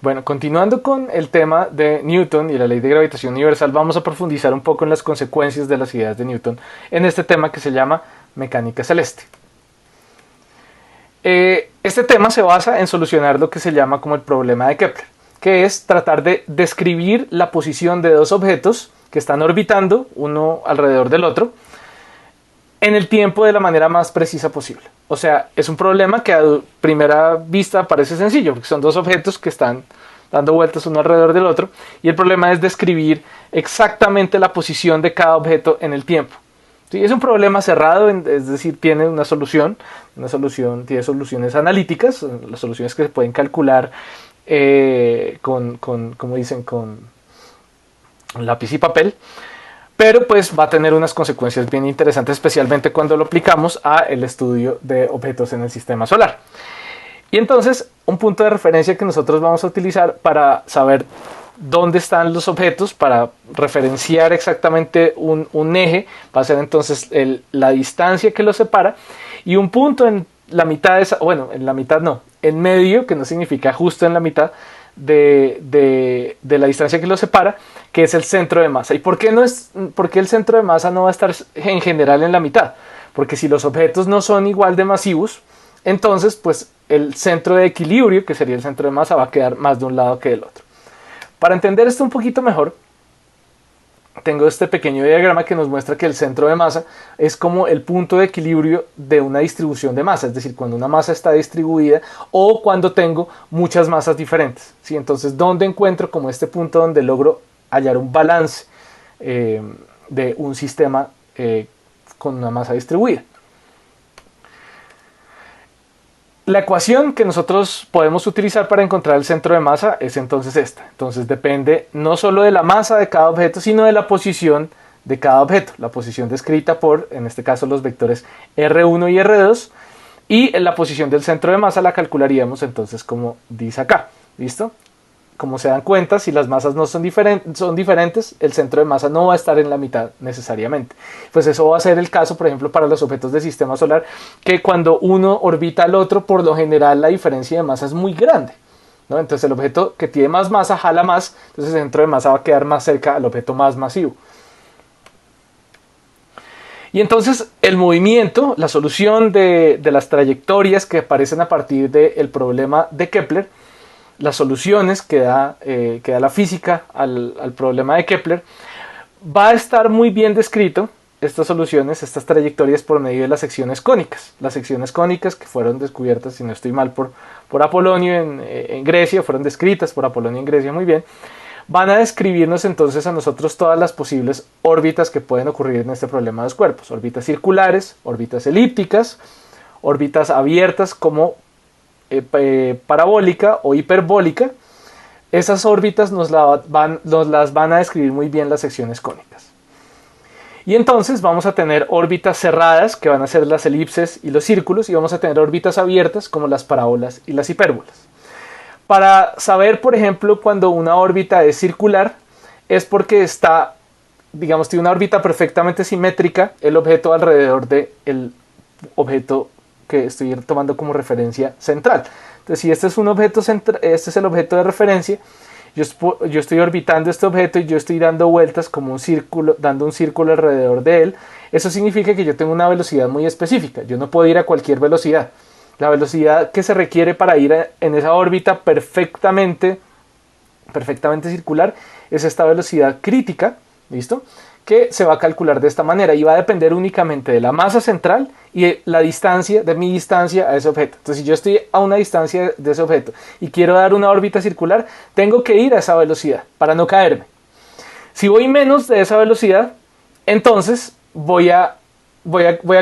Bueno, continuando con el tema de Newton y la ley de gravitación universal, vamos a profundizar un poco en las consecuencias de las ideas de Newton en este tema que se llama mecánica celeste. Este tema se basa en solucionar lo que se llama como el problema de Kepler, que es tratar de describir la posición de dos objetos que están orbitando uno alrededor del otro en el tiempo de la manera más precisa posible. O sea, es un problema que a primera vista parece sencillo, porque son dos objetos que están dando vueltas uno alrededor del otro, y el problema es describir exactamente la posición de cada objeto en el tiempo. ¿Sí? Es un problema cerrado, es decir, tiene una solución, tiene soluciones analíticas, las soluciones que se pueden calcular como dicen, con lápiz y papel, pero pues va a tener unas consecuencias bien interesantes, especialmente cuando lo aplicamos a el estudio de objetos en el sistema solar. Y entonces, un punto de referencia que nosotros vamos a utilizar para saber dónde están los objetos, para referenciar exactamente un eje, va a ser entonces la distancia que los separa, y un punto en la mitad de esa, bueno, en la mitad no, en medio, que no significa justo en la mitad de la distancia que los separa, que es el centro de masa. ¿Y por qué el centro de masa no va a estar en general en la mitad? Porque si los objetos no son igual de masivos, entonces pues el centro de equilibrio, que sería el centro de masa, va a quedar más de un lado que del otro. Para entender esto un poquito mejor, tengo este pequeño diagrama que nos muestra que el centro de masa es como el punto de equilibrio de una distribución de masa, es decir, cuando una masa está distribuida o cuando tengo muchas masas diferentes, ¿sí? Entonces, ¿dónde encuentro como este punto donde logro hallar un balance de un sistema con una masa distribuida? La ecuación que nosotros podemos utilizar para encontrar el centro de masa es entonces esta. Entonces depende no solo de la masa de cada objeto, sino de la posición de cada objeto. La posición descrita por, en este caso, los vectores R1 y R2. Y la posición del centro de masa la calcularíamos entonces como dice acá. ¿Listo? Como se dan cuenta, si las masas no son diferentes, el centro de masa no va a estar en la mitad necesariamente. Pues eso va a ser el caso, por ejemplo, para los objetos del sistema solar, que cuando uno orbita al otro, por lo general la diferencia de masa es muy grande, ¿no? Entonces el objeto que tiene más masa jala más, entonces el centro de masa va a quedar más cerca al objeto más masivo. Y entonces el movimiento, la solución de las trayectorias que aparecen a partir del problema de Kepler, las soluciones que da la física al problema de Kepler, va a estar muy bien descrito estas soluciones, estas trayectorias por medio de las secciones cónicas. Las secciones cónicas que fueron descubiertas, si no estoy mal, por Apolonio en Grecia, fueron descritas por Apolonio en Grecia muy bien, van a describirnos entonces a nosotros todas las posibles órbitas que pueden ocurrir en este problema de los cuerpos. Órbitas circulares, órbitas elípticas, órbitas abiertas como parabólica o hiperbólica. Esas órbitas nos las van a describir muy bien las secciones cónicas. Y entonces vamos a tener órbitas cerradas, que van a ser las elipses y los círculos, y vamos a tener órbitas abiertas como las parábolas y las hipérbolas. Para saber, por ejemplo, cuando una órbita es circular, es porque está, digamos, tiene una órbita perfectamente simétrica el objeto alrededor del objeto que estoy tomando como referencia central. Entonces, si este es un objeto este es el objeto de referencia, yo estoy orbitando este objeto y yo estoy dando vueltas como un círculo, dando un círculo alrededor de él. Eso significa que yo tengo una velocidad muy específica. Yo no puedo ir a cualquier velocidad. La velocidad que se requiere para ir en esa órbita perfectamente circular es esta velocidad crítica, ¿listo?, que se va a calcular de esta manera y va a depender únicamente de la masa central y de la distancia, de mi distancia a ese objeto. Entonces, si yo estoy a una distancia de ese objeto y quiero dar una órbita circular, tengo que ir a esa velocidad para no caerme. Si voy menos de esa velocidad, entonces voy a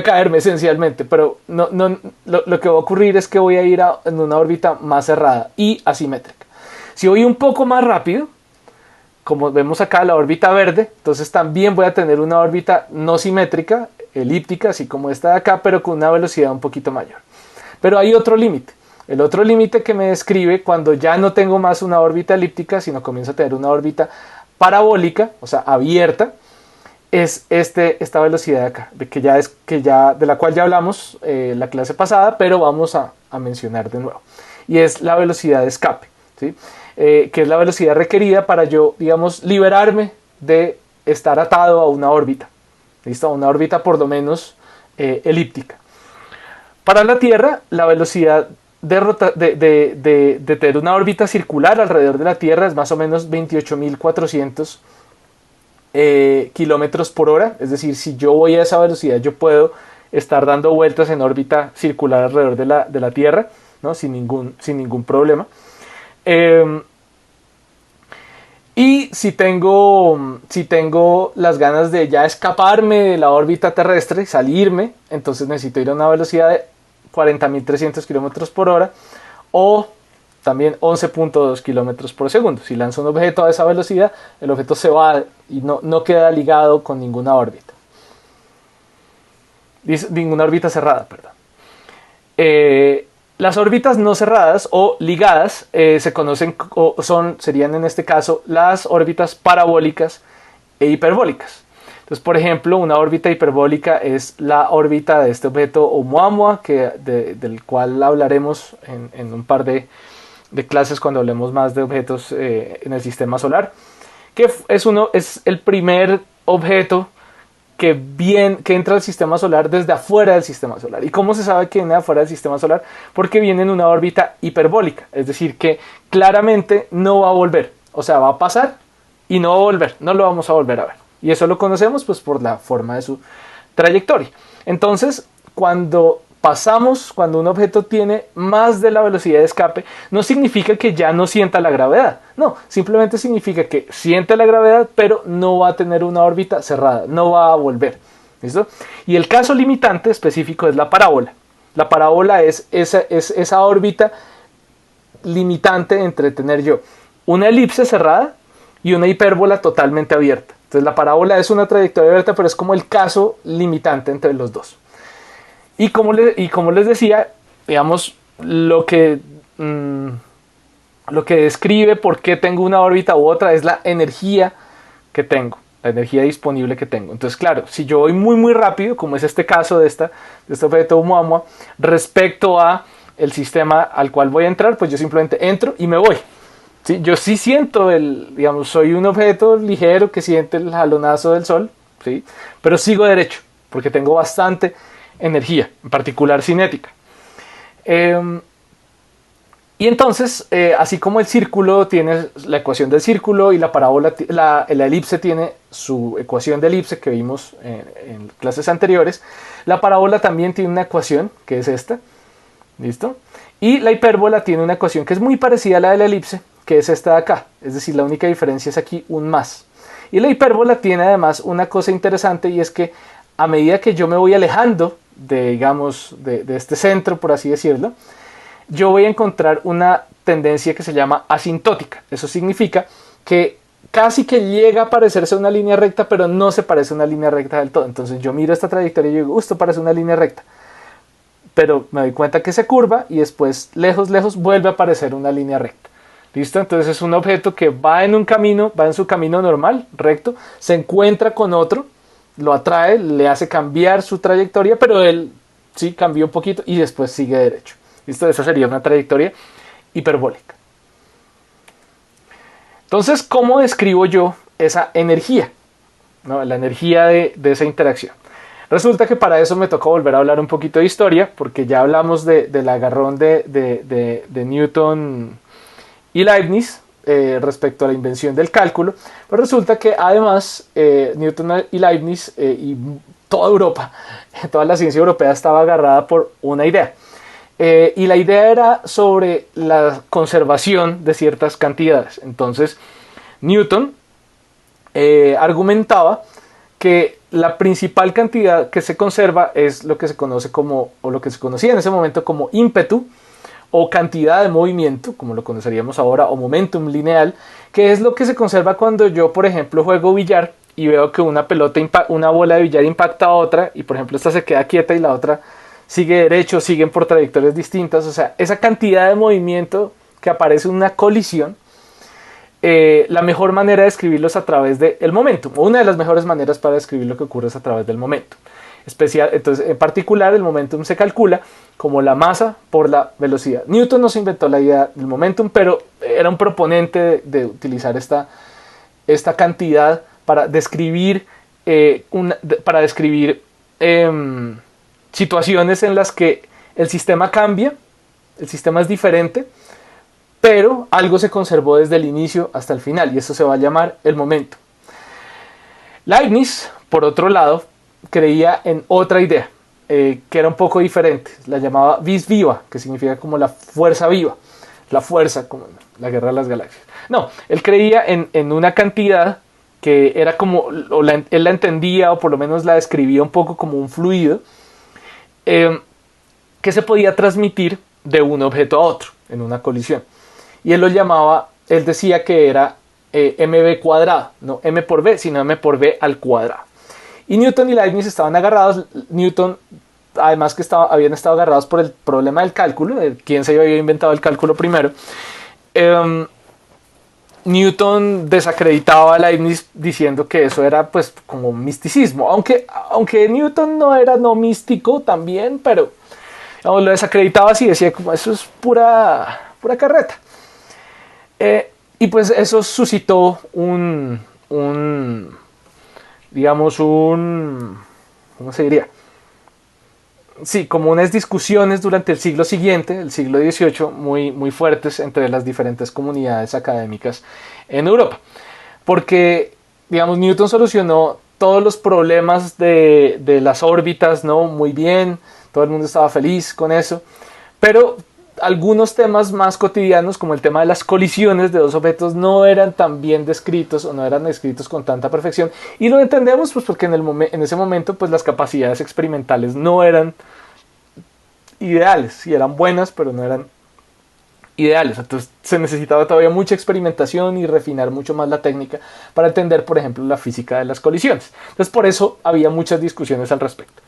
caerme esencialmente, pero lo que va a ocurrir es que voy a ir en una órbita más cerrada y asimétrica. Si voy un poco más rápido, como vemos acá, la órbita verde, entonces también voy a tener una órbita no simétrica, elíptica, así como esta de acá, pero con una velocidad un poquito mayor. Pero hay otro límite. El otro límite que me describe cuando ya no tengo más una órbita elíptica, sino comienzo a tener una órbita parabólica, o sea, abierta, es esta velocidad de acá, de la cual ya hablamos la clase pasada, pero vamos a mencionar de nuevo. Y es la velocidad de escape. ¿sí? Que es la velocidad requerida para yo, digamos, liberarme de estar atado a una órbita. ¿Listo? A una órbita por lo menos elíptica. Para la Tierra, la velocidad de tener una órbita circular alrededor de la Tierra es más o menos 28.400 kilómetros por hora. Es decir, si yo voy a esa velocidad, yo puedo estar dando vueltas en órbita circular alrededor de la Tierra, ¿no? sin ningún problema. Y si tengo las ganas de ya escaparme de la órbita terrestre, salirme, entonces necesito ir a una velocidad de 40.300 kilómetros por hora o también 11.2 kilómetros por segundo. Si lanzo un objeto a esa velocidad, el objeto se va y no queda ligado con ninguna órbita. Ninguna órbita cerrada, perdón. Las órbitas no cerradas o ligadas se conocen serían en este caso las órbitas parabólicas e hiperbólicas. Entonces, por ejemplo, una órbita hiperbólica es la órbita de este objeto Oumuamua, del cual hablaremos en un par de clases cuando hablemos más de objetos en el sistema solar, que es el primer objeto que entra al sistema solar desde afuera del sistema solar. ¿Y cómo se sabe que viene de afuera del sistema solar? Porque viene en una órbita hiperbólica, es decir, que claramente no va a volver, o sea, va a pasar y no va a volver, no lo vamos a volver a ver. Y eso lo conocemos pues por la forma de su trayectoria. Entonces, cuando un objeto tiene más de la velocidad de escape, no significa que ya no sienta la gravedad. No, simplemente significa que siente la gravedad, pero no va a tener una órbita cerrada, no va a volver. ¿Listo? Y el caso limitante específico es la parábola. La parábola es esa órbita limitante entre tener yo una elipse cerrada y una hipérbola totalmente abierta. Entonces la parábola es una trayectoria abierta, pero es como el caso limitante entre los dos. Y como les decía, digamos, lo que describe por qué tengo una órbita u otra es la energía que tengo, la energía disponible que tengo. Entonces, claro, si yo voy muy muy rápido, como es este caso de este objeto Oumuamua, respecto a el sistema al cual voy a entrar, pues yo simplemente entro y me voy. ¿Sí? Yo sí siento digamos, soy un objeto ligero que siente el jalonazo del sol, ¿sí? Pero sigo derecho, porque tengo bastante energía, en particular cinética. Y entonces, así como el círculo tiene la ecuación del círculo y la parábola, la elipse tiene su ecuación de elipse que vimos en clases anteriores, la parábola también tiene una ecuación que es esta. ¿Listo? Y la hipérbola tiene una ecuación que es muy parecida a la de la elipse, que es esta de acá. Es decir, la única diferencia es aquí un más. Y la hipérbola tiene además una cosa interesante, y es que a medida que yo me voy alejando digamos, de este centro, por así decirlo, yo voy a encontrar una tendencia que se llama asintótica. Eso significa que casi que llega a parecerse una línea recta, pero no se parece a una línea recta del todo. Entonces yo miro esta trayectoria y digo, esto parece una línea recta. Pero me doy cuenta que se curva y después, lejos, vuelve a aparecer una línea recta. ¿Listo? Entonces es un objeto que va en su camino normal, recto, se encuentra con otro, lo atrae, le hace cambiar su trayectoria, pero él sí cambió un poquito y después sigue derecho. ¿Listo? Esa sería una trayectoria hiperbólica. Entonces, ¿cómo describo yo esa energía? ¿No? La energía de esa interacción. Resulta que para eso me tocó volver a hablar un poquito de historia, porque ya hablamos del agarrón de Newton y Leibniz respecto a la invención del cálculo. Pero resulta que además Newton y Leibniz y toda Europa, toda la ciencia europea estaba agarrada por una idea. Y la idea era sobre la conservación de ciertas cantidades. Entonces Newton argumentaba que la principal cantidad que se conserva es lo que se conoce como, o lo que se conocía en ese momento como ímpetu, o cantidad de movimiento, como lo conoceríamos ahora, o momentum lineal, que es lo que se conserva cuando yo, por ejemplo, juego billar y veo que una bola de billar impacta a otra, y por ejemplo esta se queda quieta y la otra sigue derecho, siguen por trayectorias distintas. O sea, esa cantidad de movimiento que aparece en una colisión, la mejor manera de describirlo es a través del momentum, o una de las mejores maneras para describir lo que ocurre es a través del momentum. Entonces, en particular, el momentum se calcula como la masa por la velocidad. Newton no se inventó la idea del momentum, pero era un proponente de utilizar esta cantidad para describir, situaciones en las que el sistema cambia, el sistema es diferente, pero algo se conservó desde el inicio hasta el final, y eso se va a llamar el momento. Leibniz, por otro lado, creía en otra idea, que era un poco diferente. La llamaba vis viva, que significa como la fuerza viva, la fuerza, como en la guerra de las galaxias. No, él creía en una cantidad que era como, él la entendía, o por lo menos la describía un poco como un fluido, que se podía transmitir de un objeto a otro en una colisión. Y él decía que era mv cuadrado, no m por v, sino m por v al cuadrado. Y Newton y Leibniz estaban agarrados. Newton, además que habían estado agarrados por el problema del cálculo, de quién se había inventado el cálculo primero. Newton desacreditaba a Leibniz diciendo que eso era pues como misticismo, aunque Newton no era no místico también, pero digamos, lo desacreditaba así, decía como eso es pura carreta. Y pues eso suscitó ¿cómo se diría? Sí, como unas discusiones durante el siglo siguiente, el siglo XVIII, muy fuertes entre las diferentes comunidades académicas en Europa. Porque, digamos, Newton solucionó todos los problemas de las órbitas, ¿no? Muy bien, todo el mundo estaba feliz con eso, pero algunos temas más cotidianos, como el tema de las colisiones de dos objetos, no eran tan bien descritos o no eran descritos con tanta perfección, y lo entendemos pues porque en ese momento pues las capacidades experimentales no eran ideales, sí eran buenas, pero no eran ideales. Entonces se necesitaba todavía mucha experimentación y refinar mucho más la técnica para entender, por ejemplo, la física de las colisiones. Entonces por eso había muchas discusiones al respecto.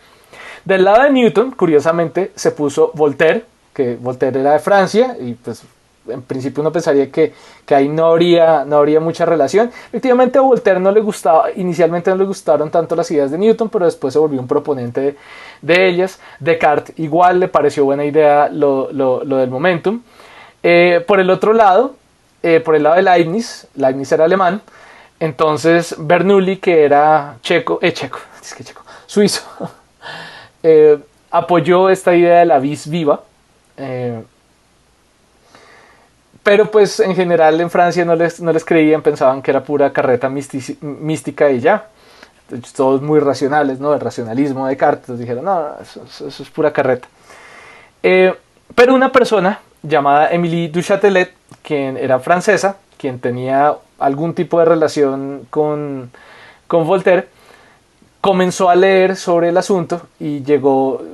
Del lado de Newton, curiosamente, se puso Voltaire, que Voltaire era de Francia, y pues en principio uno pensaría que ahí no habría mucha relación. Efectivamente a Voltaire inicialmente no le gustaron tanto las ideas de Newton, pero después se volvió un proponente de ellas. Descartes igual le pareció buena idea lo del momentum. Por el otro lado, por el lado de Leibniz era alemán, entonces Bernoulli, que era suizo, apoyó esta idea de la vis viva. Pero pues en general en Francia no les creían, pensaban que era pura carreta mística y ya. Todos muy racionales, ¿no? El racionalismo de Descartes, dijeron, no, eso es pura carreta. Pero una persona llamada Émilie du Châtelet, quien era francesa, quien tenía algún tipo de relación con Voltaire, comenzó a leer sobre el asunto y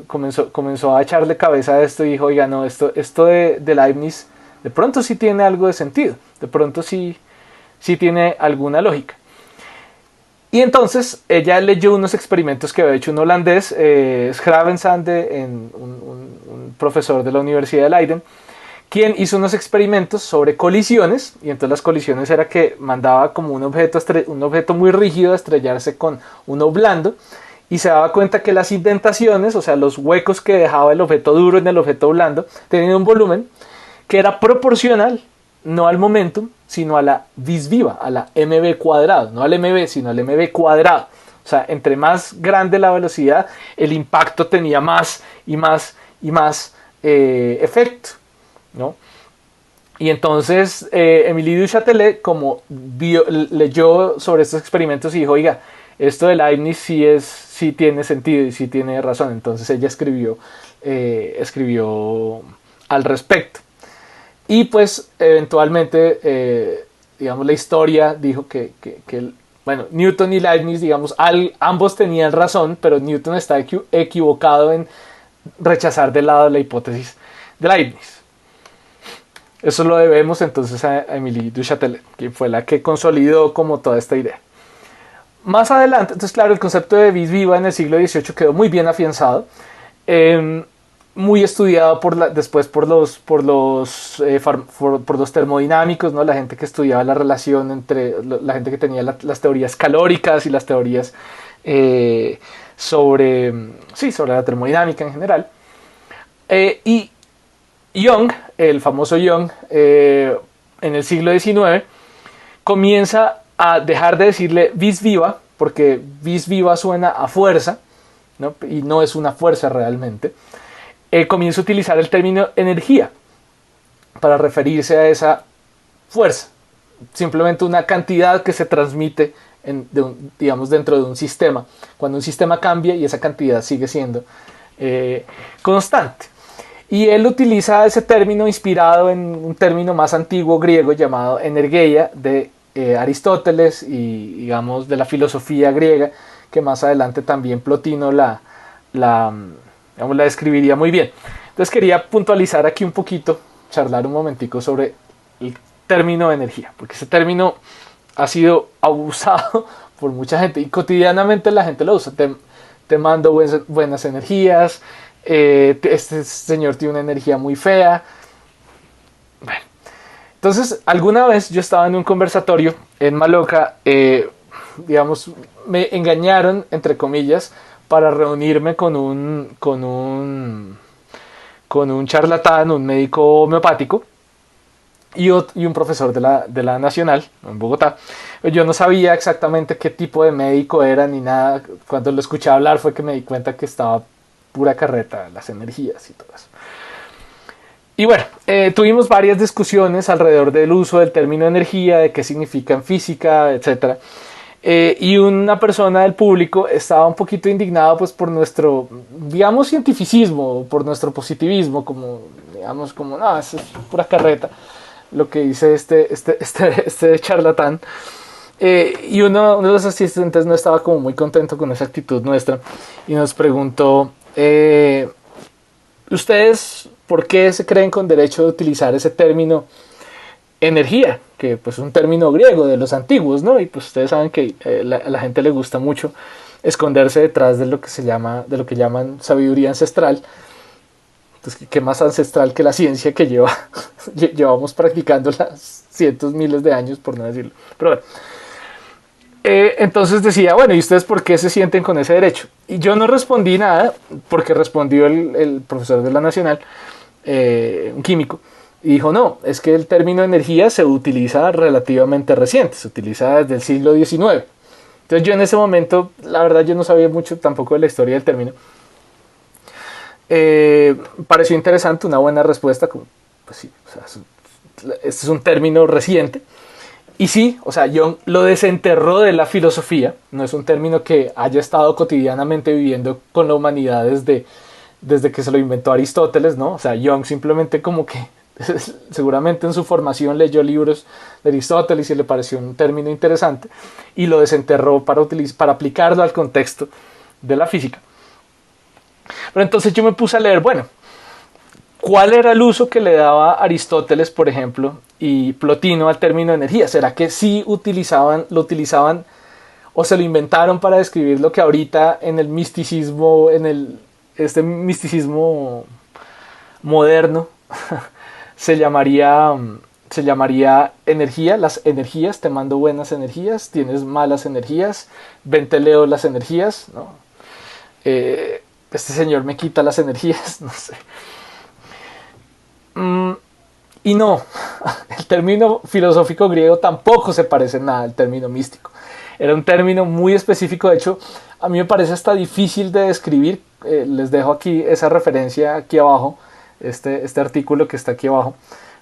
comenzó a echarle cabeza a esto y dijo, oiga, no, esto de Leibniz de pronto sí tiene algo de sentido, de pronto sí tiene alguna lógica. Y entonces ella leyó unos experimentos que había hecho un holandés, Schravensande, un profesor de la Universidad de Leiden, quien hizo unos experimentos sobre colisiones, y entonces las colisiones era que mandaba como un objeto muy rígido a estrellarse con uno blando, y se daba cuenta que las indentaciones, o sea, los huecos que dejaba el objeto duro en el objeto blando, tenían un volumen que era proporcional, no al momentum, sino a la vis viva, a la mv cuadrado, no al mv, sino al mv cuadrado. O sea, entre más grande la velocidad, el impacto tenía más y más efecto, ¿no? Y entonces Émilie du Châtelet, como leyó sobre estos experimentos y dijo, oiga, esto de Leibniz sí tiene sentido y sí tiene razón. Entonces ella escribió al respecto. Y pues eventualmente, digamos, la historia dijo que Newton y Leibniz, digamos, ambos tenían razón, pero Newton está equivocado en rechazar de lado la hipótesis de Leibniz. Eso lo debemos entonces a Émilie du Châtelet, que fue la que consolidó como toda esta idea. Más adelante, entonces claro, el concepto de vis viva en el siglo XVIII quedó muy bien afianzado, muy estudiado después por los termodinámicos, ¿no? La gente que estudiaba la relación entre la gente que tenía las teorías calóricas y las teorías sobre la termodinámica en general. Y Young, el famoso Young, en el siglo XIX, comienza a dejar de decirle vis viva, porque vis viva suena a fuerza, ¿no? Y no es una fuerza realmente. Comienza a utilizar el término energía para referirse a esa fuerza, simplemente una cantidad que se transmite digamos, dentro de un sistema, cuando un sistema cambia y esa cantidad sigue siendo constante. Y él utiliza ese término inspirado en un término más antiguo griego llamado energeia de Aristóteles y, digamos, de la filosofía griega, que más adelante también Plotino la describiría muy bien. Entonces quería puntualizar aquí un poquito, charlar un momentico sobre el término energía, porque ese término ha sido abusado por mucha gente y cotidianamente la gente lo usa. Te mando buenas energías, este señor tiene una energía muy fea. Bueno, entonces alguna vez yo estaba en un conversatorio en Maloca, digamos, me engañaron, entre comillas, para reunirme con un charlatán, un médico homeopático y un profesor de la Nacional en Bogotá. Yo no sabía exactamente qué tipo de médico era ni nada. Cuando lo escuché hablar fue que me di cuenta que estaba pura carreta, las energías y todo eso. Y bueno, tuvimos varias discusiones alrededor del uso del término energía, de qué significa en física, etc. Y una persona del público estaba un poquito indignado pues por nuestro, digamos, cientificismo, por nuestro positivismo, como, digamos, como, no, eso es pura carreta, lo que dice este charlatán. Y uno de los asistentes no estaba como muy contento con esa actitud nuestra y nos preguntó, ¿ustedes por qué se creen con derecho de utilizar ese término energía? Que pues es un término griego de los antiguos, ¿no? Y pues ustedes saben que a la gente le gusta mucho esconderse detrás de lo que de lo que llaman sabiduría ancestral. Entonces, ¿qué más ancestral que la ciencia que llevamos practicando las cientos, miles de años, por no decirlo? Pero bueno. Entonces decía, bueno, ¿y ustedes por qué se sienten con ese derecho? Y yo no respondí nada, porque respondió el profesor de la Nacional, un químico, y dijo, no, es que el término energía se utiliza relativamente reciente, se utiliza desde el siglo XIX. Entonces yo en ese momento, la verdad yo no sabía mucho tampoco de la historia del término. Pareció interesante, una buena respuesta, como, pues sí, o sea, este es un término reciente. Y sí, o sea, Jung lo desenterró de la filosofía, no es un término que haya estado cotidianamente viviendo con la humanidad desde que se lo inventó Aristóteles, ¿no? O sea, Jung simplemente como que seguramente en su formación leyó libros de Aristóteles y le pareció un término interesante y lo desenterró para aplicarlo al contexto de la física. Pero entonces yo me puse a leer, bueno, ¿cuál era el uso que le daba Aristóteles, por ejemplo, y Plotino al término energía? ¿Será que sí lo utilizaban o se lo inventaron para describir lo que ahorita en el misticismo, este misticismo moderno se llamaría energía? Las energías, te mando buenas energías, tienes malas energías, ven te leo las energías, ¿no? Este señor me quita las energías, no sé. Y no, el término filosófico griego tampoco se parece nada al término místico. Era un término muy específico, de hecho, a mí me parece hasta difícil de describir. Les dejo aquí esa referencia aquí abajo, este artículo que está aquí abajo,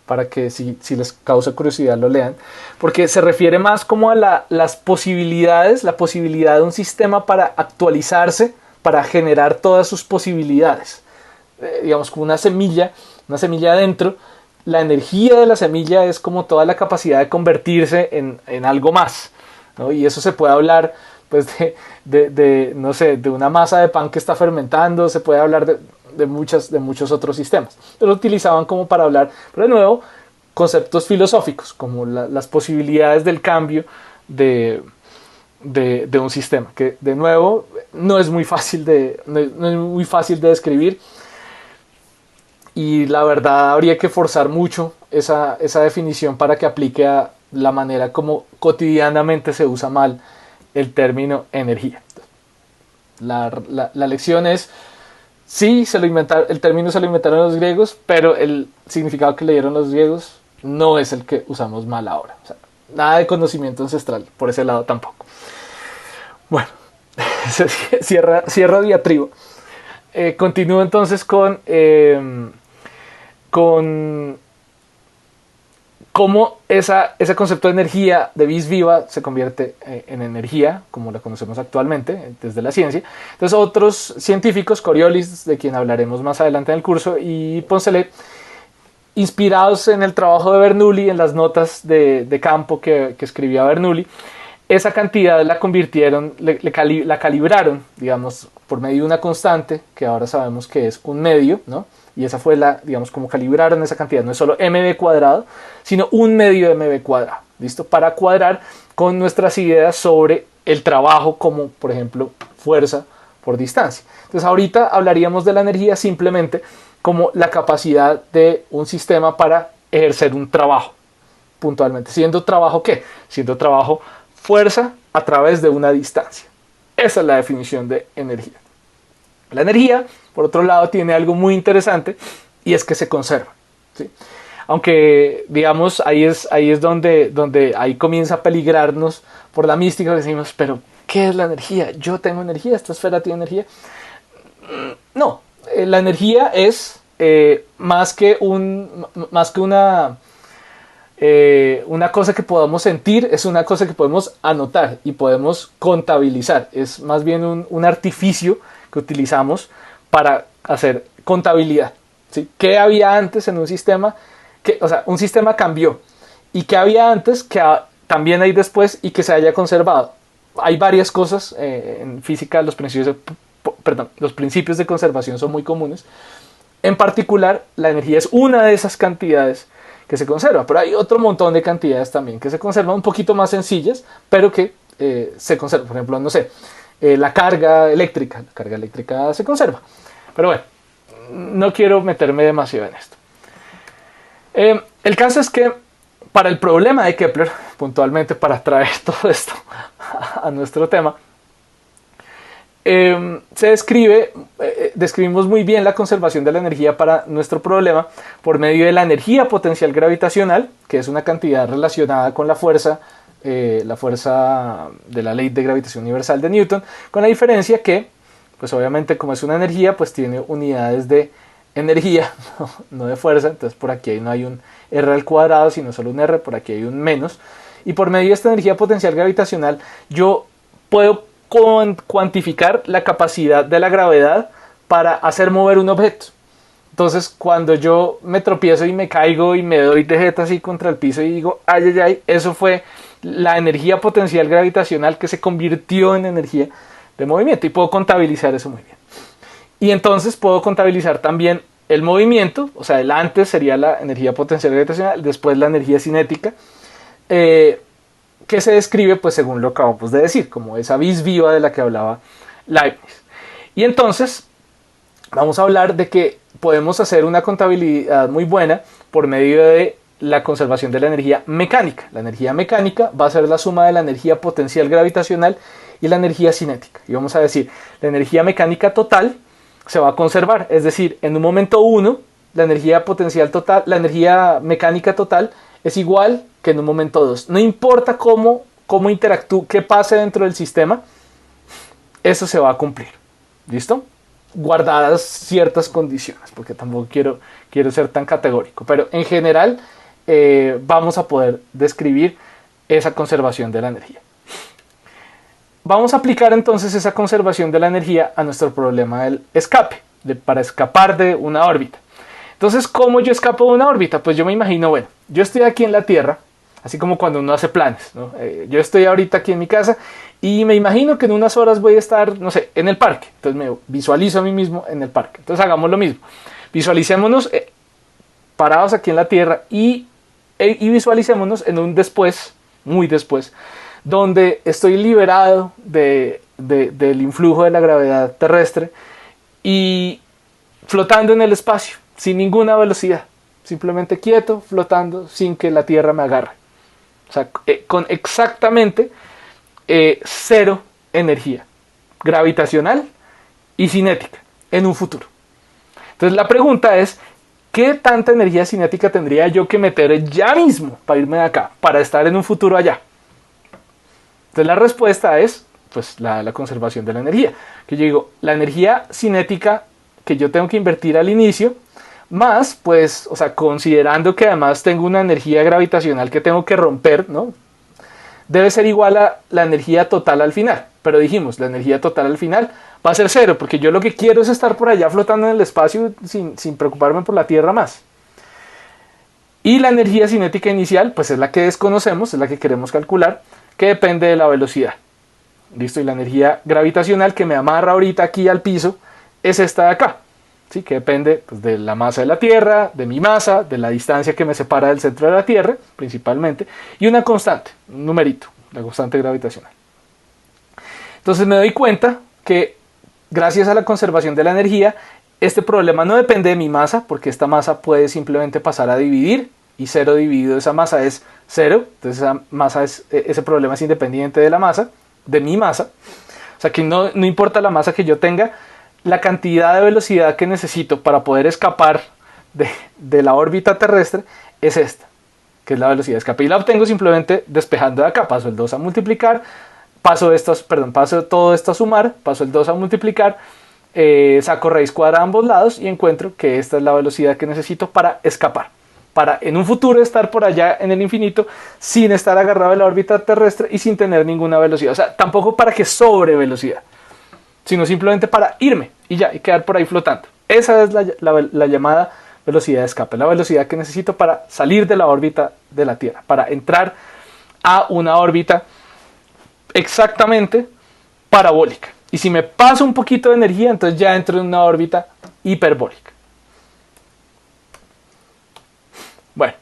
para que si les causa curiosidad lo lean, porque se refiere más como a las posibilidades, la posibilidad de un sistema para actualizarse, para generar todas sus posibilidades. Digamos, como una semilla adentro. La energía de la semilla es como toda la capacidad de convertirse en algo más, ¿no? Y eso se puede hablar pues no sé, de una masa de pan que está fermentando, se puede hablar de muchos otros sistemas. Lo utilizaban como para hablar, pero de nuevo, conceptos filosóficos, como las posibilidades del cambio de un sistema, que de nuevo no es muy fácil de describir. Y la verdad habría que forzar mucho esa definición para que aplique a la manera como cotidianamente se usa mal el término energía. La lección es, sí, el término se lo inventaron los griegos, pero el significado que le dieron los griegos no es el que usamos mal ahora. O sea, nada de conocimiento ancestral, por ese lado tampoco. Bueno, cierra diatriba. Continúo entonces con cómo ese concepto de energía de vis viva se convierte en energía, como la conocemos actualmente desde la ciencia. Entonces otros científicos, Coriolis, de quien hablaremos más adelante en el curso, y Poncelet, inspirados en el trabajo de Bernoulli, en las notas de campo que escribía Bernoulli, esa cantidad la convirtieron, la calibraron, digamos, por medio de una constante, que ahora sabemos que es un medio, ¿no? Y esa fue digamos, como calibraron esa cantidad. No es solo mv cuadrado, sino un medio de mv cuadrado. ¿Listo? Para cuadrar con nuestras ideas sobre el trabajo como, por ejemplo, fuerza por distancia. Entonces, ahorita hablaríamos de la energía simplemente como la capacidad de un sistema para ejercer un trabajo, puntualmente. ¿Siendo trabajo qué? Siendo trabajo fuerza a través de una distancia. Esa es la definición de energía. La energía, por otro lado, tiene algo muy interesante y es que se conserva, ¿sí? Aunque, digamos, ahí es donde ahí comienza a peligrarnos por la mística, que decimos, pero ¿qué es la energía? ¿Yo tengo energía? ¿Esta esfera tiene energía? No, la energía es más que una cosa que podamos sentir, es una cosa que podemos anotar y podemos contabilizar. Es más bien un artificio que utilizamos para hacer contabilidad, ¿sí? ¿Qué había antes en un sistema? O sea, un sistema cambió. ¿Y qué había antes que también hay después y que se haya conservado? Hay varias cosas en física, los principios de conservación son muy comunes. En particular, la energía es una de esas cantidades que se conserva, pero hay otro montón de cantidades también que se conservan un poquito más sencillas, pero que se conservan. Por ejemplo, no sé, la carga eléctrica se conserva. Pero bueno, no quiero meterme demasiado en esto. El caso es que para el problema de Kepler, puntualmente para traer todo esto a nuestro tema, describimos muy bien la conservación de la energía para nuestro problema por medio de la energía potencial gravitacional, que es una cantidad relacionada con la fuerza de la ley de gravitación universal de Newton, con la diferencia que, pues obviamente como es una energía, pues tiene unidades de energía, no de fuerza. Entonces por aquí no hay un r al cuadrado, sino solo un r, por aquí hay un menos, y por medio de esta energía potencial gravitacional yo puedo cuantificar la capacidad de la gravedad para hacer mover un objeto. Entonces cuando yo me tropiezo y me caigo y me doy de jeta así contra el piso y digo ay ay ay, eso fue la energía potencial gravitacional que se convirtió en energía de movimiento, y puedo contabilizar eso muy bien. Y entonces puedo contabilizar también el movimiento, o sea, el antes sería la energía potencial gravitacional, después la energía cinética, que se describe, pues según lo acabamos de decir, como esa vis viva de la que hablaba Leibniz. Y entonces vamos a hablar de que podemos hacer una contabilidad muy buena por medio de la conservación de la energía mecánica. La energía mecánica va a ser la suma de la energía potencial gravitacional y la energía cinética. Y vamos a decir, la energía mecánica total se va a conservar, es decir, en un momento 1, la energía potencial total, la energía mecánica total es igual que en un momento 2. No importa cómo interactúe, qué pase dentro del sistema, eso se va a cumplir. ¿Listo? Guardadas ciertas condiciones, porque tampoco quiero ser tan categórico, pero en general vamos a poder describir esa conservación de la energía. Vamos a aplicar entonces esa conservación de la energía a nuestro problema del escape, para escapar de una órbita. Entonces, ¿cómo yo escapo de una órbita? Pues yo me imagino, bueno, yo estoy aquí en la Tierra, así como cuando uno hace planes, ¿no? Yo estoy ahorita aquí en mi casa y me imagino que en unas horas voy a estar, no sé, en el parque. Entonces me visualizo a mí mismo en el parque. Entonces hagamos lo mismo. Visualicémonos parados aquí en la Tierra y visualicémonos en un después, muy después, donde estoy liberado del influjo de la gravedad terrestre y flotando en el espacio, sin ninguna velocidad, simplemente quieto, flotando, sin que la Tierra me agarre. O sea, con exactamente cero energía. gravitacional y cinética en un futuro. Entonces la pregunta es, ¿qué tanta energía cinética tendría yo que meter ya mismo para irme de acá, para estar en un futuro allá? Entonces la respuesta es pues la conservación de la energía. Que yo digo, la energía cinética que yo tengo que invertir al inicio, más pues, o sea, considerando que además tengo una energía gravitacional que tengo que romper, ¿no? Debe ser igual a la energía total al final. Pero dijimos, la energía total al final va a ser cero, porque yo lo que quiero es estar por allá flotando en el espacio sin preocuparme por la Tierra más. Y la energía cinética inicial, pues es la que desconocemos, es la que queremos calcular, que depende de la velocidad. ¿Listo? Y la energía gravitacional que me amarra ahorita aquí al piso es esta de acá, ¿sí? Que depende pues, de la masa de la Tierra, de mi masa, de la distancia que me separa del centro de la Tierra, principalmente, y una constante, un numerito, la constante gravitacional. Entonces me doy cuenta que gracias a la conservación de la energía, este problema no depende de mi masa, porque esta masa puede simplemente pasar a dividir, y 0 dividido de esa masa es 0, entonces ese problema es independiente de la masa, de mi masa, o sea que no importa la masa que yo tenga, la cantidad de velocidad que necesito para poder escapar de la órbita terrestre es esta, que es la velocidad de escape, y la obtengo simplemente despejando de acá, paso el 2 a multiplicar, paso todo esto a sumar, paso el 2 a multiplicar, saco raíz cuadrada a ambos lados y encuentro que esta es la velocidad que necesito para escapar, para en un futuro estar por allá en el infinito sin estar agarrado de la órbita terrestre y sin tener ninguna velocidad. O sea, tampoco para que sobre velocidad, sino simplemente para irme y ya, y quedar por ahí flotando. Esa es la llamada velocidad de escape, la velocidad que necesito para salir de la órbita de la Tierra, para entrar a una órbita exactamente parabólica. Y si me paso un poquito de energía, entonces ya entro en una órbita hiperbólica. Bueno,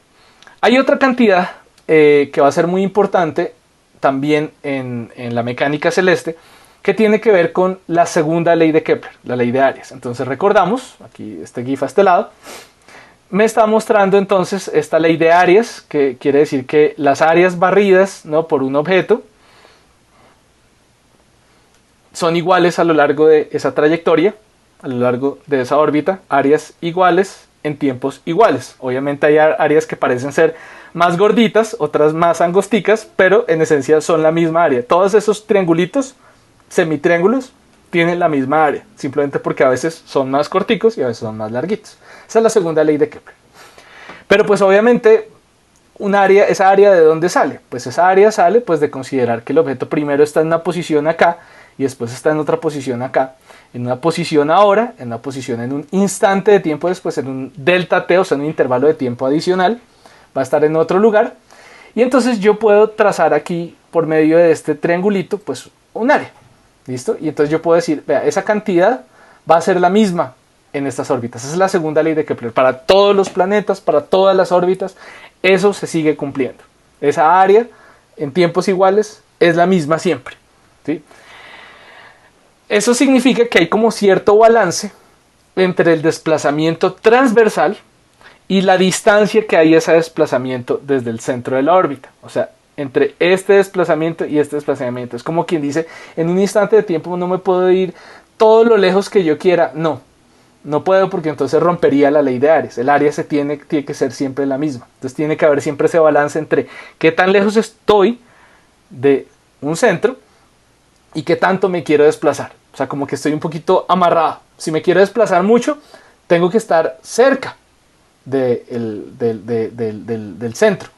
hay otra cantidad que va a ser muy importante también en la mecánica celeste, que tiene que ver con la segunda ley de Kepler, la ley de áreas. Entonces recordamos, aquí este GIF a este lado, me está mostrando entonces esta ley de áreas, que quiere decir que las áreas barridas, ¿no?, por un objeto son iguales a lo largo de esa trayectoria, a lo largo de esa órbita, áreas iguales en tiempos iguales. Obviamente hay áreas que parecen ser más gorditas, otras más angosticas, pero en esencia son la misma área. Todos esos triangulitos, semitriángulos, tienen la misma área, simplemente porque a veces son más corticos y a veces son más larguitos. Esa es la segunda ley de Kepler. Pero pues obviamente esa área ¿de dónde sale? Pues esa área sale pues de considerar que el objeto primero está en una posición acá y después está en otra posición acá, en una posición ahora, en una posición en un instante de tiempo después, en un delta t, o sea en un intervalo de tiempo adicional, va a estar en otro lugar, y entonces yo puedo trazar aquí por medio de este triangulito pues un área, ¿listo? Y entonces yo puedo decir, vea, esa cantidad va a ser la misma en estas órbitas. Esa es la segunda ley de Kepler, para todos los planetas, para todas las órbitas, eso se sigue cumpliendo. Esa área en tiempos iguales es la misma siempre, ¿sí? Eso significa que hay como cierto balance entre el desplazamiento transversal y la distancia que hay a ese desplazamiento desde el centro de la órbita. O sea, entre este desplazamiento y este desplazamiento. Es como quien dice, en un instante de tiempo no me puedo ir todo lo lejos que yo quiera. No puedo, porque entonces rompería la ley de áreas. El área tiene que ser siempre la misma. Entonces tiene que haber siempre ese balance entre qué tan lejos estoy de un centro y qué tanto me quiero desplazar. O sea, como que estoy un poquito amarrado. Si me quiero desplazar mucho, tengo que estar cerca del centro,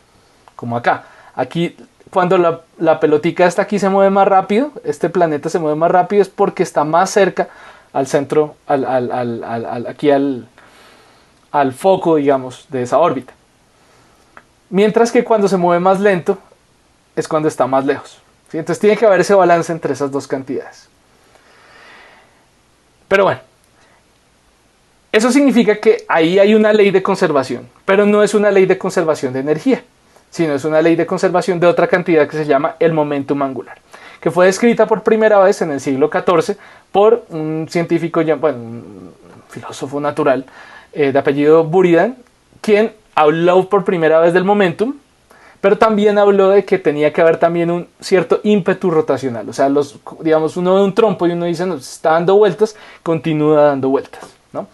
como acá. Aquí, cuando la pelotica esta aquí se mueve más rápido, este planeta se mueve más rápido, es porque está más cerca al centro, aquí al foco, digamos, de esa órbita. Mientras que cuando se mueve más lento, es cuando está más lejos, ¿sí? Entonces tiene que haber ese balance entre esas dos cantidades. Pero bueno, eso significa que ahí hay una ley de conservación, pero no es una ley de conservación de energía, sino es una ley de conservación de otra cantidad que se llama el momentum angular, que fue descrita por primera vez en el siglo XIV por un científico, un filósofo natural de apellido Buridan, quien habló por primera vez del momentum, pero también habló de que tenía que haber también un cierto ímpetu rotacional. O sea, digamos, uno ve un trompo y uno dice, no, está dando vueltas, continúa dando vueltas, ¿no?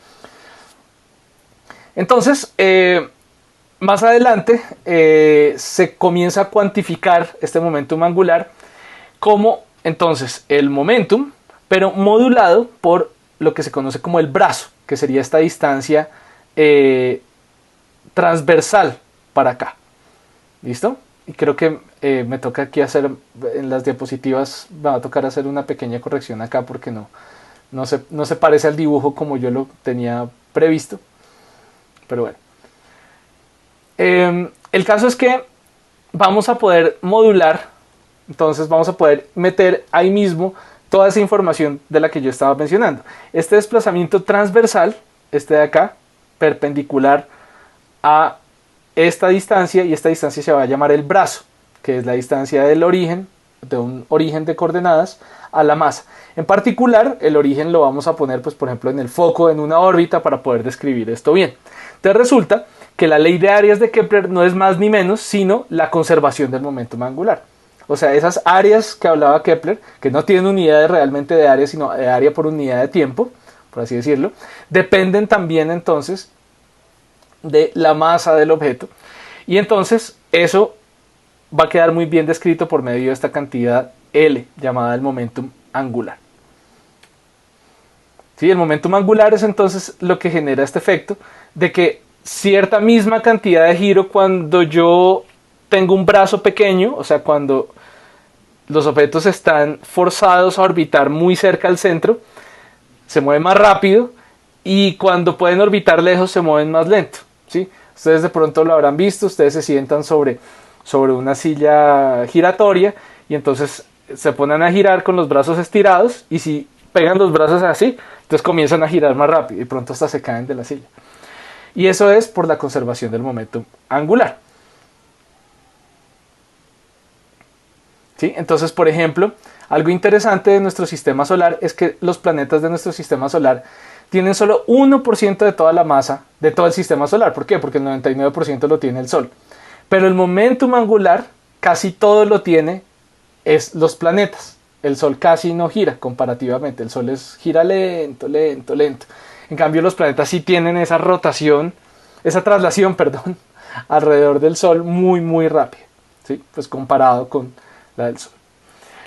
Entonces, más adelante se comienza a cuantificar este momentum angular como entonces el momentum, pero modulado por lo que se conoce como el brazo, que sería esta distancia transversal para acá. ¿Listo? Y creo que me toca aquí hacer, en las diapositivas, me va a tocar hacer una pequeña corrección acá porque no se parece al dibujo como yo lo tenía previsto. Pero bueno. El caso es que vamos a poder modular, entonces vamos a poder meter ahí mismo toda esa información de la que yo estaba mencionando. Este desplazamiento transversal, este de acá, perpendicular a esta distancia, y esta distancia se va a llamar el brazo, que es la distancia del origen, de un origen de coordenadas, a la masa. En particular, el origen lo vamos a poner, pues, por ejemplo, en el foco, en una órbita, para poder describir esto bien. Entonces resulta que la ley de áreas de Kepler no es más ni menos, sino la conservación del momentum angular. O sea, esas áreas que hablaba Kepler, que no tienen unidad realmente de área, sino de área por unidad de tiempo, por así decirlo, dependen también entonces de la masa del objeto, y entonces eso va a quedar muy bien descrito por medio de esta cantidad L llamada el momentum angular. ¿Sí? El momentum angular es entonces lo que genera este efecto de que cierta misma cantidad de giro, cuando yo tengo un brazo pequeño, o sea, cuando los objetos están forzados a orbitar muy cerca al centro, se mueven más rápido, y cuando pueden orbitar lejos se mueven más lento. ¿Sí? Ustedes de pronto lo habrán visto, ustedes se sientan sobre una silla giratoria y entonces se ponen a girar con los brazos estirados, y si pegan los brazos así, entonces comienzan a girar más rápido y pronto hasta se caen de la silla. Y eso es por la conservación del momentum angular. ¿Sí? Entonces, por ejemplo, algo interesante de nuestro sistema solar es que los planetas de nuestro sistema solar tienen solo 1% de toda la masa de todo el sistema solar. ¿Por qué? Porque el 99% lo tiene el Sol. Pero el momentum angular casi todo lo tiene los planetas. El Sol casi no gira comparativamente. El Sol gira lento, lento, lento. En cambio, los planetas sí tienen esa rotación, esa traslación, perdón, alrededor del Sol muy, muy rápida, ¿sí? Pues comparado con la del Sol.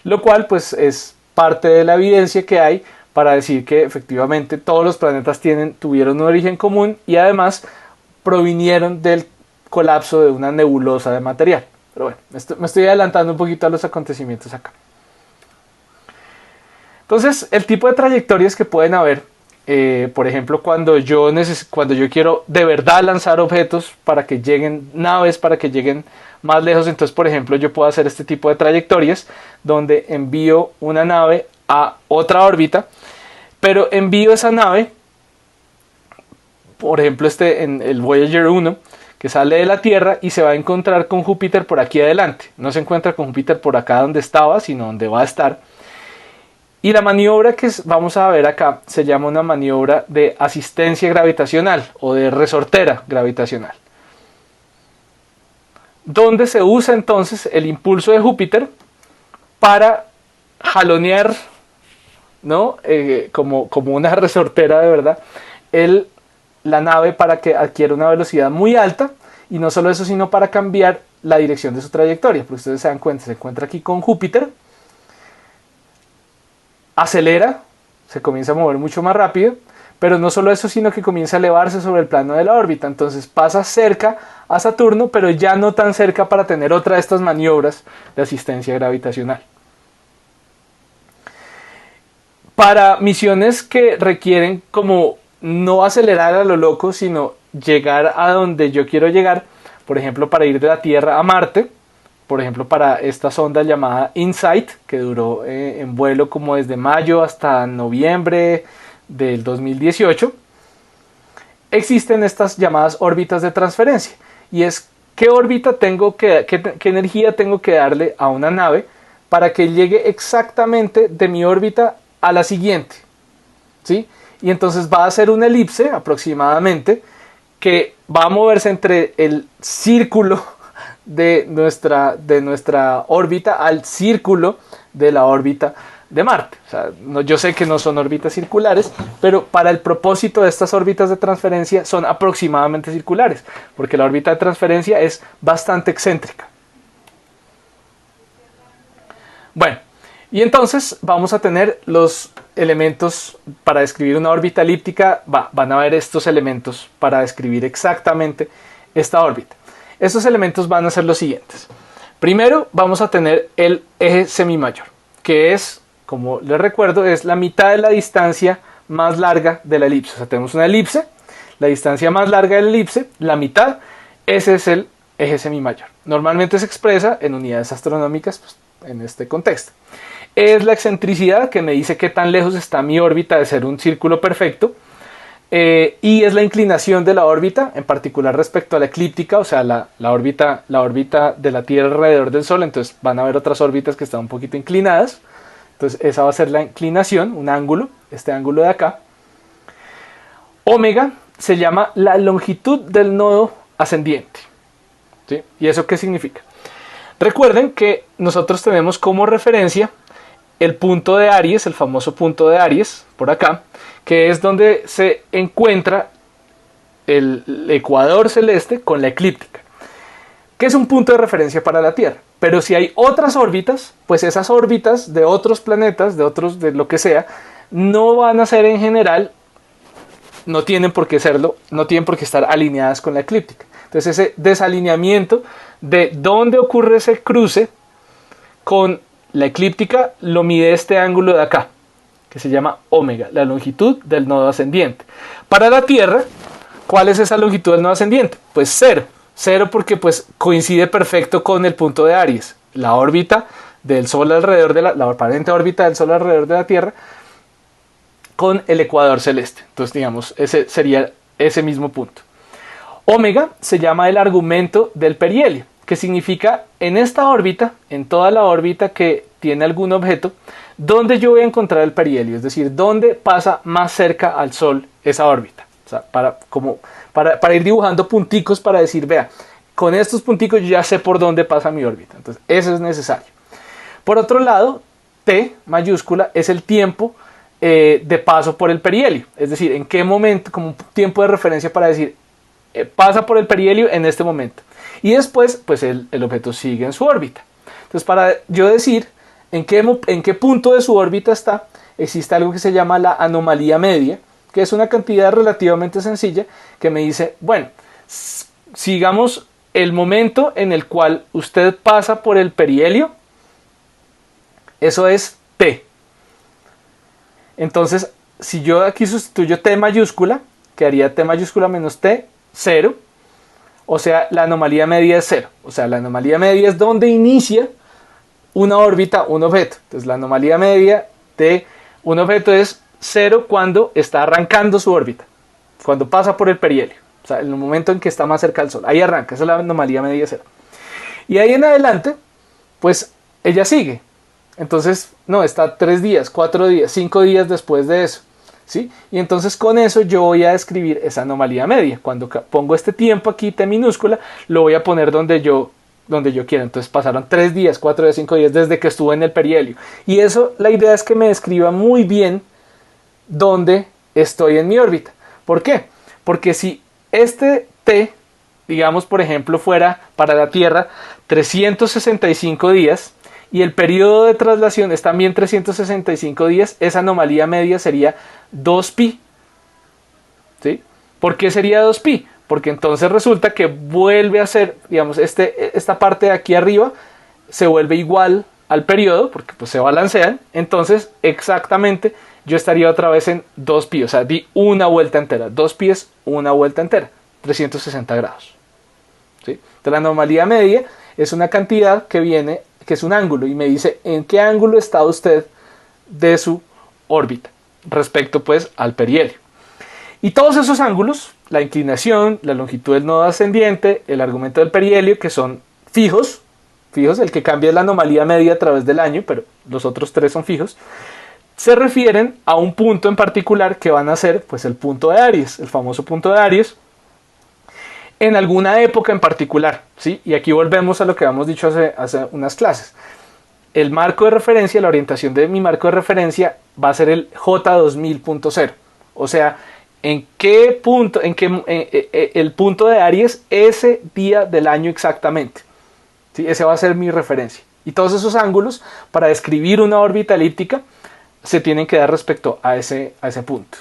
Lo cual, pues, es parte de la evidencia que hay para decir que efectivamente todos los planetas tuvieron un origen común, y además provinieron del colapso de una nebulosa de material. Pero bueno, me estoy adelantando un poquito a los acontecimientos acá. Entonces, el tipo de trayectorias que pueden haber, por ejemplo, cuando yo quiero de verdad lanzar objetos para que lleguen, naves para que lleguen más lejos, entonces, por ejemplo, yo puedo hacer este tipo de trayectorias donde envío una nave a otra órbita, pero envío esa nave, por ejemplo, en el Voyager 1, que sale de la Tierra y se va a encontrar con Júpiter por aquí adelante. No se encuentra con Júpiter por acá donde estaba, sino donde va a estar. Y la maniobra que vamos a ver acá se llama una maniobra de asistencia gravitacional o de resortera gravitacional, donde se usa entonces el impulso de Júpiter para jalonear, ¿no? Como una resortera de verdad, la nave para que adquiera una velocidad muy alta, y no solo eso, sino para cambiar la dirección de su trayectoria. Porque ustedes se dan cuenta, se encuentra aquí con Júpiter, acelera, se comienza a mover mucho más rápido, pero no solo eso, sino que comienza a elevarse sobre el plano de la órbita. Entonces pasa cerca a Saturno, pero ya no tan cerca para tener otra de estas maniobras de asistencia gravitacional. Para misiones que requieren como no acelerar a lo loco, sino llegar a donde yo quiero llegar, por ejemplo, para ir de la Tierra a Marte, por ejemplo, para esta sonda llamada InSight, que duró en vuelo como desde mayo hasta noviembre del 2018, existen estas llamadas órbitas de transferencia, y es qué órbita qué energía tengo que darle a una nave para que llegue exactamente de mi órbita a la siguiente, ¿sí? Y entonces va a ser una elipse aproximadamente que va a moverse entre el círculo de nuestra órbita al círculo de la órbita de Marte. O sea, yo sé que no son órbitas circulares, pero para el propósito de estas órbitas de transferencia son aproximadamente circulares, porque la órbita de transferencia es bastante excéntrica. Bueno, y entonces vamos a tener los elementos para describir una órbita elíptica. Van a ver estos elementos para describir exactamente esta órbita. Estos elementos van a ser los siguientes. Primero vamos a tener el eje semimayor, que es, como les recuerdo, es la mitad de la distancia más larga de la elipse. O sea, tenemos una elipse, la distancia más larga de la elipse, la mitad, ese es el eje semimayor. Normalmente se expresa en unidades astronómicas, pues, en este contexto. Es la excentricidad que me dice qué tan lejos está mi órbita de ser un círculo perfecto. Y es la inclinación de la órbita, en particular respecto a la eclíptica, o sea, la órbita de la Tierra alrededor del Sol. Entonces van a haber otras órbitas que están un poquito inclinadas. Entonces esa va a ser la inclinación, un ángulo, este ángulo de acá. Omega se llama la longitud del nodo ascendiente. ¿Sí? ¿Y eso qué significa? Recuerden que nosotros tenemos como referencia el punto de Aries, el famoso punto de Aries, por acá, que es donde se encuentra el ecuador celeste con la eclíptica, que es un punto de referencia para la Tierra. Pero si hay otras órbitas, pues esas órbitas de otros planetas, de lo que sea, no van a ser en general, no tienen por qué serlo, no tienen por qué estar alineadas con la eclíptica. Entonces ese desalineamiento de dónde ocurre ese cruce con la eclíptica lo mide este ángulo de acá, que se llama omega, la longitud del nodo ascendiente. Para la Tierra, ¿cuál es esa longitud del nodo ascendiente? Pues cero. Cero porque pues coincide perfecto con el punto de Aries, la órbita del Sol alrededor de la aparente órbita del Sol alrededor de la Tierra, con el ecuador celeste. Entonces, digamos, ese sería ese mismo punto. Omega se llama el argumento del perihelio, que significa en esta órbita, en toda la órbita que tiene algún objeto, ¿dónde yo voy a encontrar el perihelio? Es decir, ¿dónde pasa más cerca al Sol esa órbita? O sea, para ir dibujando punticos para decir, vea, con estos punticos yo ya sé por dónde pasa mi órbita. Entonces, eso es necesario. Por otro lado, T mayúscula es el tiempo de paso por el perihelio. Es decir, en qué momento, como un tiempo de referencia para decir, pasa por el perihelio en este momento. Y después, pues el objeto sigue en su órbita. Entonces, para yo decir en qué punto de su órbita está, existe algo que se llama la anomalía media, que es una cantidad relativamente sencilla que me dice, bueno, sigamos el momento en el cual usted pasa por el perihelio, eso es T. Entonces, si yo aquí sustituyo T mayúscula, quedaría T mayúscula menos T, 0. O sea, la anomalía media es 0. O sea, la anomalía media es donde inicia una órbita, un objeto. Entonces, la anomalía media de un objeto es 0 cuando está arrancando su órbita, cuando pasa por el perihelio. O sea, en el momento en que está más cerca del Sol. Ahí arranca, esa es la anomalía media 0. Y ahí en adelante, pues ella sigue. Entonces, no, está 3 días, 4 días, 5 días después de eso. ¿Sí? Y entonces con eso yo voy a describir esa anomalía media. Cuando pongo este tiempo aquí, T minúscula, lo voy a poner donde yo quiera. Entonces pasaron 3 días, 4 días, 5 días desde que estuve en el perihelio. Y eso, la idea es que me describa muy bien dónde estoy en mi órbita. ¿Por qué? Porque si este T, digamos por ejemplo, fuera para la Tierra 365 días, y el periodo de traslación es también 365 días, esa anomalía media sería 2pi. ¿Sí? ¿Por qué sería 2pi? Porque entonces resulta que vuelve a ser, digamos, esta parte de aquí arriba se vuelve igual al periodo, porque pues se balancean. Entonces exactamente yo estaría otra vez en 2pi, o sea, di una vuelta entera. 2pi es una vuelta entera, 360 grados. ¿Sí? Entonces la anomalía media es una cantidad que viene, que es un ángulo, y me dice en qué ángulo está usted de su órbita respecto pues al perihelio. Y todos esos ángulos, la inclinación, la longitud del nodo ascendiente, el argumento del perihelio, que son fijos, el que cambia es la anomalía media a través del año, pero los otros 3 son fijos, se refieren a un punto en particular que van a ser pues el punto de Aries, el famoso punto de Aries. en alguna época en particular, ¿sí? Y aquí volvemos a lo que habíamos dicho hace unas clases. El marco de referencia, la orientación de mi marco de referencia va a ser el J2000.0. O sea, en qué punto, el punto de Aries ese día del año exactamente. ¿Sí? Ese va a ser mi referencia. Y todos esos ángulos para describir una órbita elíptica se tienen que dar respecto a ese punto.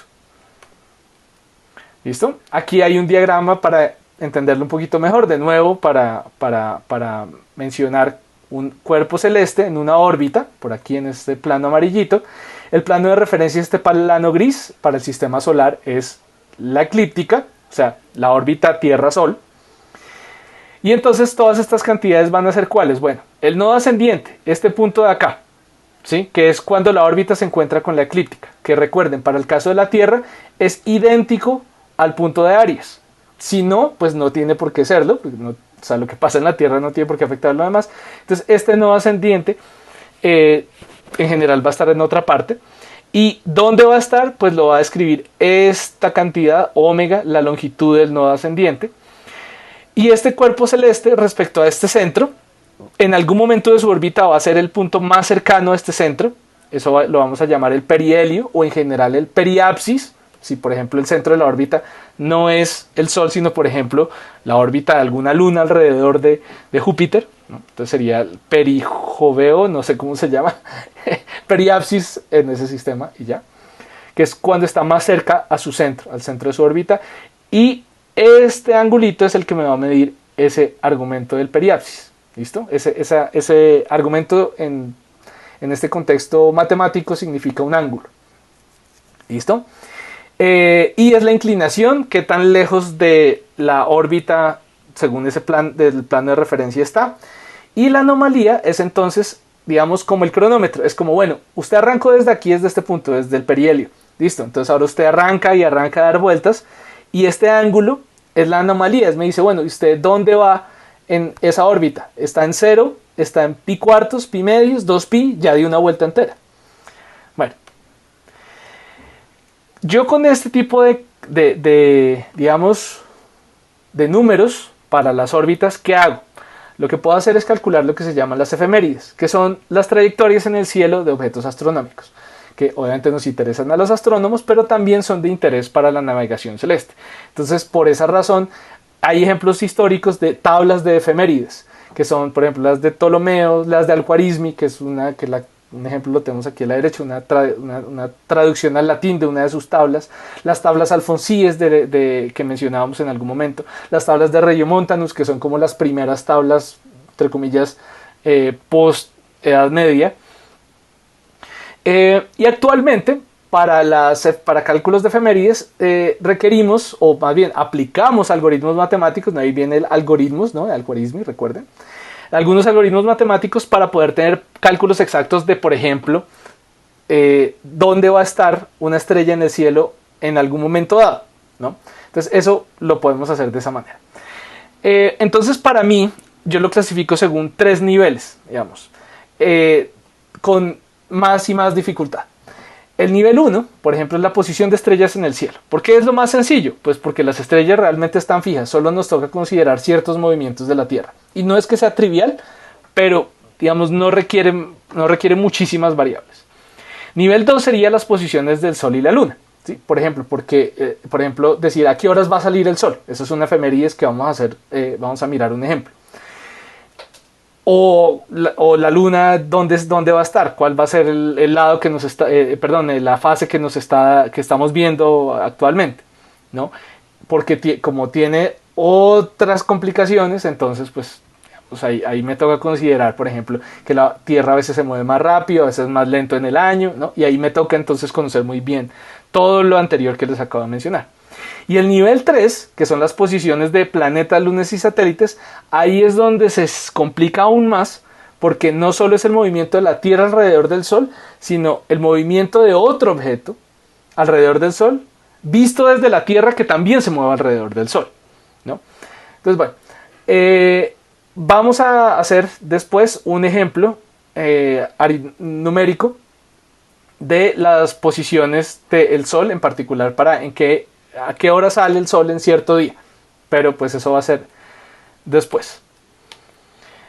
¿Listo? Aquí hay un diagrama para entenderlo un poquito mejor. De nuevo, para mencionar un cuerpo celeste en una órbita, por aquí en este plano amarillito. El plano de referencia de este plano gris para el sistema solar es la eclíptica, o sea, la órbita Tierra-Sol. Y entonces todas estas cantidades van a ser ¿cuáles? Bueno, el nodo ascendiente, este punto de acá, ¿sí? Que es cuando la órbita se encuentra con la eclíptica, que recuerden, para el caso de la Tierra es idéntico al punto de Aries. Si no, pues no tiene por qué serlo, porque no, o sea, lo que pasa en la Tierra no tiene por qué afectar lo demás. Entonces este nodo ascendiente en general va a estar en otra parte. ¿Y dónde va a estar? Pues lo va a describir esta cantidad, omega, la longitud del nodo ascendiente. Y este cuerpo celeste respecto a este centro, en algún momento de su órbita va a ser el punto más cercano a este centro. Eso lo vamos a llamar el perihelio o en general el periapsis. Si por ejemplo el centro de la órbita no es el Sol, sino por ejemplo la órbita de alguna luna alrededor de Júpiter, ¿no? Entonces sería el perijoveo, no sé cómo se llama, periapsis en ese sistema y ya, que es cuando está más cerca a su centro, al centro de su órbita, y este angulito es el que me va a medir ese argumento del periapsis. ¿Listo? Ese argumento en este contexto matemático significa un ángulo. ¿Listo? Y es la inclinación, que tan lejos de la órbita, según ese del plano de referencia está. Y la anomalía es entonces, digamos, como el cronómetro. Es como, bueno, usted arrancó desde aquí, desde este punto, desde el perihelio. ¿Listo? Entonces ahora usted arranca a dar vueltas. Y este ángulo es la anomalía. Me dice, bueno, ¿y usted dónde va en esa órbita? ¿Está en 0? ¿Está en pi cuartos, pi medios, 2pi? Ya dio una vuelta entera. Bueno. Yo con este tipo digamos, de números para las órbitas, ¿qué hago? Lo que puedo hacer es calcular lo que se llaman las efemérides, que son las trayectorias en el cielo de objetos astronómicos, que obviamente nos interesan a los astrónomos, pero también son de interés para la navegación celeste. Entonces, por esa razón, hay ejemplos históricos de tablas de efemérides, que son, por ejemplo, las de Ptolomeo, las de Al-Khwarizmi, que es un ejemplo lo tenemos aquí a la derecha, una traducción al latín de una de sus tablas, las tablas alfonsíes que mencionábamos en algún momento, las tablas de Regiomontanus, que son como las primeras tablas, entre comillas, post Edad Media. Y actualmente, para cálculos de efemérides, requerimos, o más bien aplicamos algoritmos matemáticos, ahí viene el algoritmos, ¿no? Al-Khwarizmi, recuerden. Algunos algoritmos matemáticos para poder tener cálculos exactos de, por ejemplo, dónde va a estar una estrella en el cielo en algún momento dado, ¿no? Entonces eso lo podemos hacer de esa manera. Entonces para mí, yo lo clasifico según 3 niveles, digamos, con más y más dificultad. El nivel 1, por ejemplo, es la posición de estrellas en el cielo. ¿Por qué es lo más sencillo? Pues porque las estrellas realmente están fijas, solo nos toca considerar ciertos movimientos de la Tierra. Y no es que sea trivial, pero digamos no requiere muchísimas variables. Nivel 2 sería las posiciones del Sol y la Luna. ¿Sí? Por ejemplo, decir a qué horas va a salir el Sol. Eso es una efemérides que vamos a hacer, vamos a mirar un ejemplo. O la luna, ¿dónde va a estar? ¿Cuál va a ser el lado que nos está, la fase que estamos viendo actualmente? ¿No? Porque como tiene otras complicaciones, entonces pues ahí me toca considerar, por ejemplo, que la Tierra a veces se mueve más rápido, a veces más lento en el año, ¿no? Y ahí me toca entonces conocer muy bien todo lo anterior que les acabo de mencionar. Y el nivel 3, que son las posiciones de planetas, lunas y satélites, ahí es donde se complica aún más, porque no solo es el movimiento de la Tierra alrededor del Sol, sino el movimiento de otro objeto alrededor del Sol, visto desde la Tierra que también se mueve alrededor del Sol, ¿no? Entonces, bueno, vamos a hacer después un ejemplo numérico de las posiciones del Sol en particular, a qué hora sale el Sol en cierto día, pero pues eso va a ser después.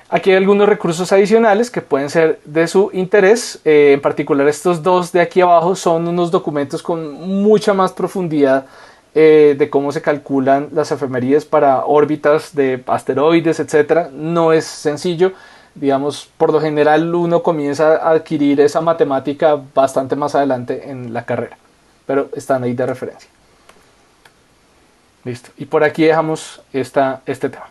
Aquí hay algunos recursos adicionales que pueden ser de su interés. En particular estos dos de aquí abajo son unos documentos con mucha más profundidad de cómo se calculan las efemérides para órbitas de asteroides, etc. No es sencillo. Digamos, por lo general uno comienza a adquirir esa matemática bastante más adelante en la carrera, pero están ahí de referencia. Listo. Y por aquí dejamos este tema.